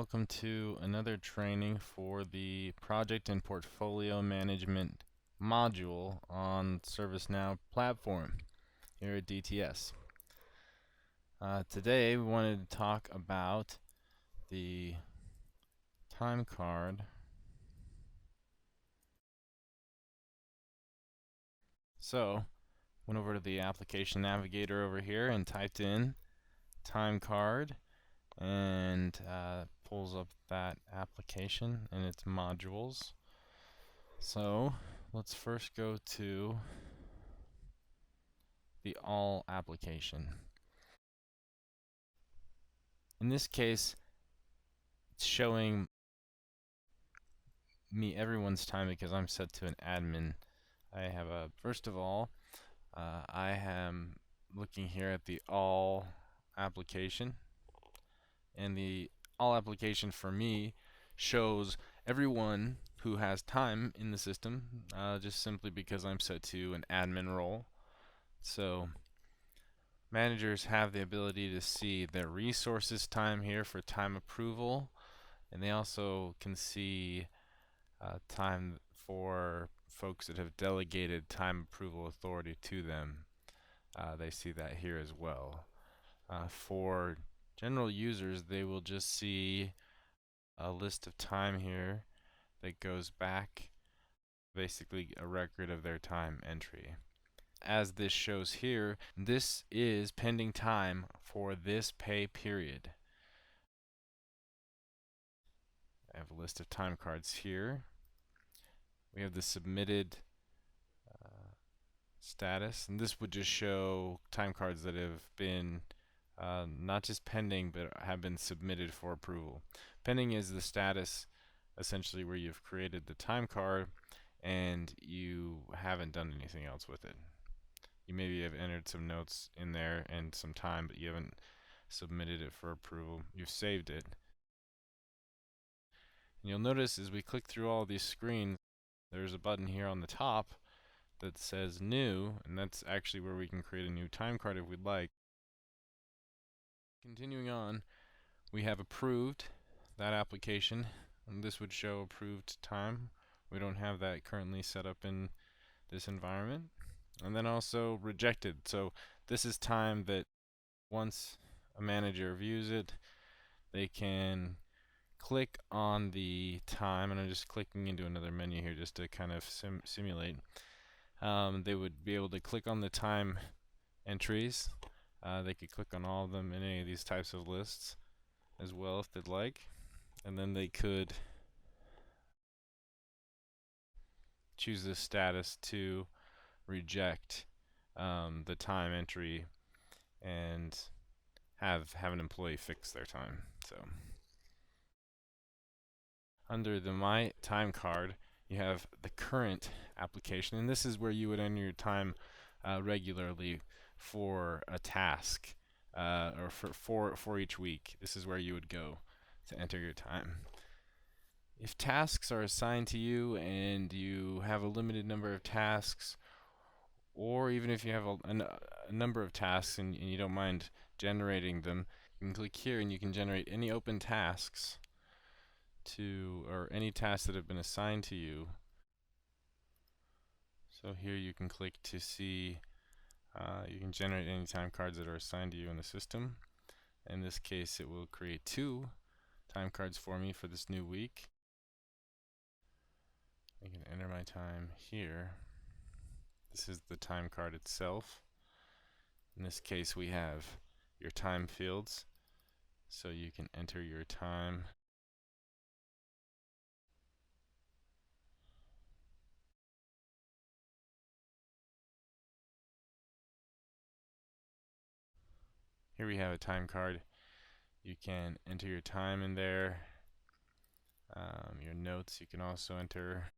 Welcome to another training for the Project and Portfolio Management module on ServiceNow platform here at DTS. Today we wanted to talk about the time card. So, went over to the application navigator over here and typed in time card and pulls up that application and its modules. So let's first go to the all application. In this case, it's showing me everyone's time because I'm set to an admin. I have first of all, I am looking here at the all application, and the all application for me shows everyone who has time in the system, just simply because I'm set to an admin role. So managers have the ability to see their resources time here for time approval, and they also can see time for folks that have delegated time approval authority to them. They see that here as well. For general users, they will just see a list of time here that goes back, basically a record of their time entry. As this shows here, this is pending time for this pay period. I have a list of time cards here. We have the submitted status, and this would just show time cards that have been not just pending, but have been submitted for approval. Pending is the status essentially where you've created the time card and you haven't done anything else with it. You maybe have entered some notes in there and some time, but you haven't submitted it for approval. You've saved it. And you'll notice as we click through all these screens, there's a button here on the top that says new, and that's actually where we can create a new time card if we'd like. Continuing on, we have approved that application, and this would show approved time. We don't have that currently set up in this environment. And then also rejected. So this is time that once a manager views it, they can click on the time, and I'm just clicking into another menu here just to kind of simulate. They would be able to click on the time entries. They could click on all of them in any of these types of lists as well if they'd like, and then they could choose the status to reject the time entry and have an employee fix their time. So under the My Time card, you have the current application, and this is where you would enter your time regularly for a task, or for each week. This is where you would go to enter your time. If tasks are assigned to you and you have a limited number of tasks, or even if you have a number of tasks and you don't mind generating them, you can click here and you can generate any open tasks or any tasks that have been assigned to you. So here you can click to see, you can generate any time cards that are assigned to you in the system. In this case, it will create 2 time cards for me for this new week. I can enter my time here. This is the time card itself. In this case, we have your time fields, so you can enter your time. Here we have a time card. You can enter your time in there. Your notes you can also enter.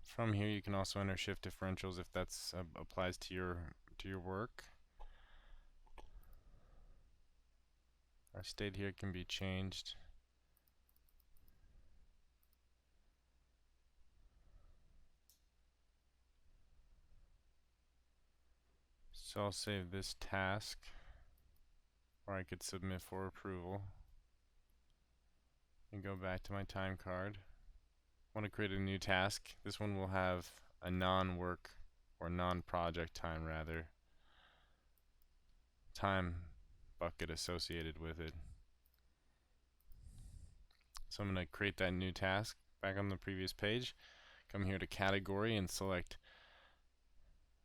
From here you can also enter shift differentials if that's applies to your work. Our state here can be changed So I'll save this task, or I could submit for approval and go back to my time card. I want to create a new task. This one will have a non-work or non-project time rather time bucket associated with it. So I'm going to create that new task back on the previous page. Come here to category and select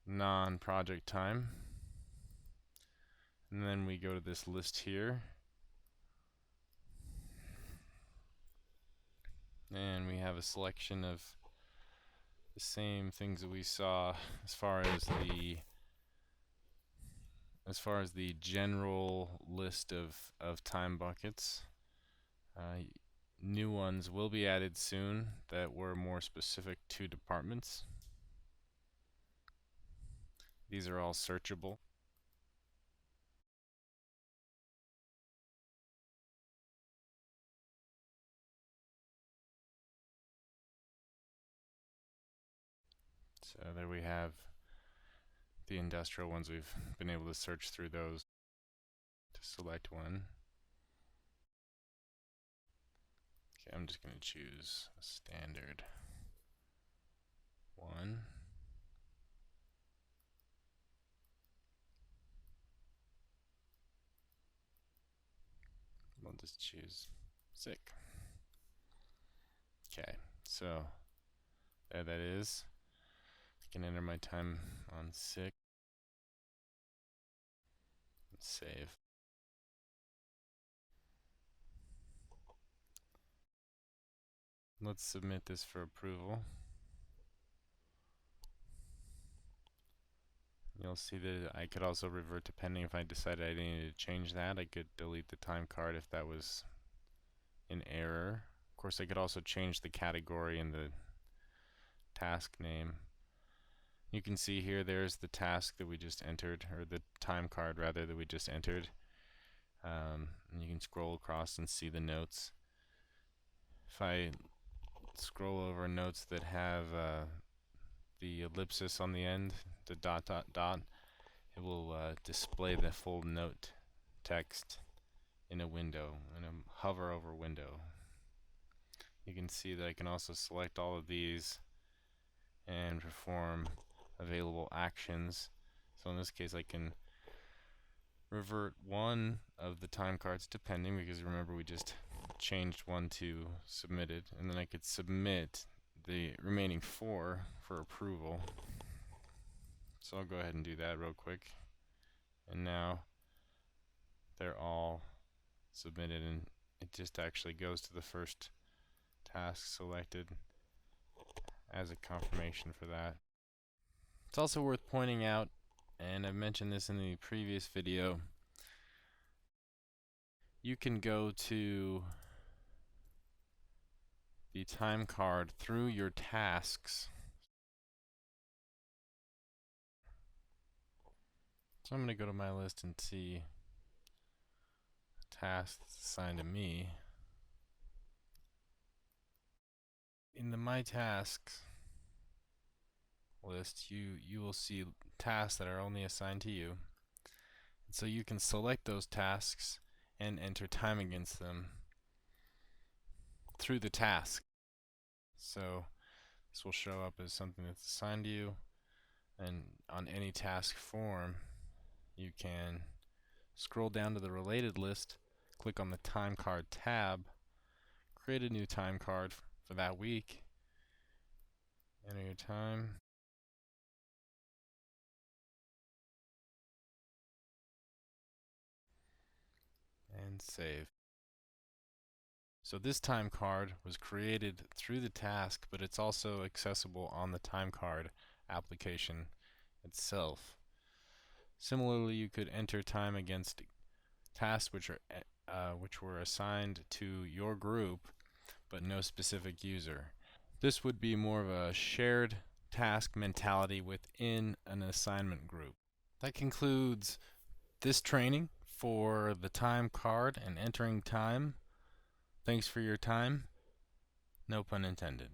non-project time. And then we go to this list here. And we have a selection of the same things that we saw as far as the general list of time buckets. New ones will be added soon that were more specific to departments. These are all searchable. So there we have the industrial ones. We've been able to search through those to select one. Okay, I'm just going to choose a standard one. We'll just choose sick. Okay, so there that is. I can enter my time on sick. Save. Let's submit this for approval. You'll see that I could also revert depending if I decided I needed to change that. I could delete the time card if that was in error. Of course, I could also change the category and the task name. You can see here there's the task that we just entered, or the time card rather that we just entered. And you can scroll across and see the notes. If I scroll over notes that have the ellipsis on the end, the dot dot dot, it will display the full note text in a window, in a hover over window. You can see that I can also select all of these and perform available actions. So in this case I can revert one of the time cards depending, because remember we just changed one to submitted, and then I could submit the remaining 4 for approval. So I'll go ahead and do that real quick, and now they're all submitted, and it just actually goes to the first task selected as a confirmation for that. It's also worth pointing out, and I've mentioned this in the previous video, you can go to the time card through your tasks. So I'm going to go to my list and see tasks assigned to me. In the My Tasks list, you will see tasks that are only assigned to you. So you can select those tasks and enter time against them through the task. So this will show up as something that's assigned to you, and on any task form you can scroll down to the related list, click on the time card tab, create a new time card for that week, enter your time, and save. So this time card was created through the task, but it's also accessible on the time card application itself. Similarly, you could enter time against tasks which were assigned to your group, but no specific user. This would be more of a shared task mentality within an assignment group. That concludes this training for the time card and entering time. Thanks for your time. No pun intended.